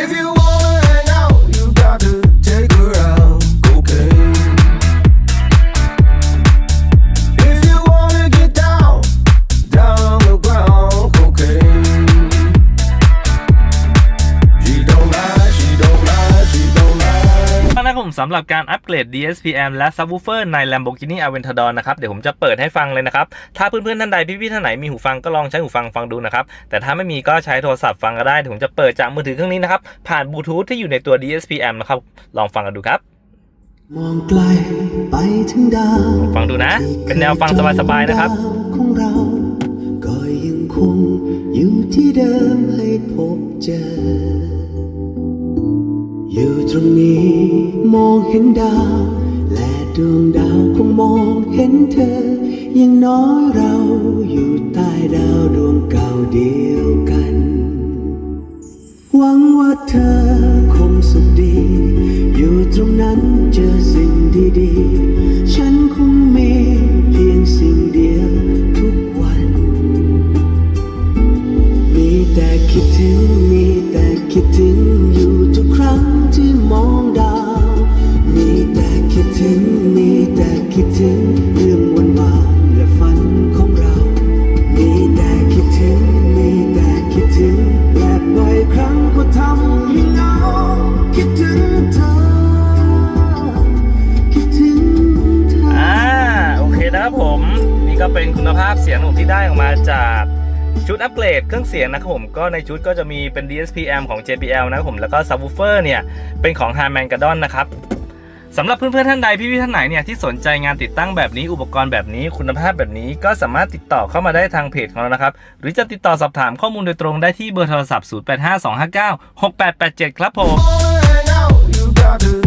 If you wanna hang out, you got to take her out. Cocaine. If you wanna get down, down on the ground. Cocaine. She don't lie, she don't lie, she don't lie. นะครับผมสำหรับการอัปเกรด DSP-Amp และ Subwoofer ใน Lamborghini Aventador นะครับเดี๋ยวผมจะเปิดให้ฟังเลยนะครับถ้าเพื่อนๆท่านใดพี่ๆท่านไหนมีหูฟังก็ลองใช้หูฟังฟังดูนะครับแต่ถ้าไม่มีก็ใช้โทรศัพท์ฟังก็ได้เดี๋ยวผมจะเปิดจากมือถือเครื่องนี้นะครับผ่านบลูทูธที่อยู่ในตัว DSP-Amp นะครับลองฟังกันดูครับมองไกลไปถึงดาว ฟังดูนะเป็นแนวฟังสบายๆนะครับของเราก็ยังคงอยู่ที่เดิมให้พบเจออยู่ตรงนี้มองเห็นดาวและดวงดาวคงมองเห็นเธออย่างน้อยเราอยู่ใต้ดาวดวงเก่าเดียวกันหวังว่าเธอคงสุขดีอยู่ตรงนั้นเจอสิ่งดีๆฉันคงมีเพียงสิ่งเดียวทุกวันมีแต่คิดถึงมีแต่คิดถึงอยู่ทุกครั้งที่มองดาวมีแต่คิดถึงมีแต่คิดถึงเรื่องวันวานและฝันของเรามีแต่คิดถึงมีแต่คิดถึงและบ่อยครั้งก็ทำให้เหงาคิดถึงเธอคิดถึงเธอโอเคนะครับผมนี่ก็เป็นคุณภาพเสียงผมที่ได้ออกมาจากชุดอัปเกรดเครื่องเสียงนะครับผมก็ในชุดก็จะมีเป็น DSP-Amp ของ JBL นะครับผมแล้วก็ Subwoofer เนี่ยเป็นของ Harman-Kardon นะครับสำหรับเพื่อนๆท่านใดพี่ๆท่านไหนเนี่ยที่สนใจงานติดตั้งแบบนี้อุปกรณ์แบบนี้คุณภาพแบบนี้ก็สามารถติดต่อเข้ามาได้ทางเพจของเรานะครับหรือจะติดต่อสอบถามข้อมูลโดยตรงได้ที่เบอร์โทรศัพท์ 0852596887 ครับผม Wanna hang out, you got to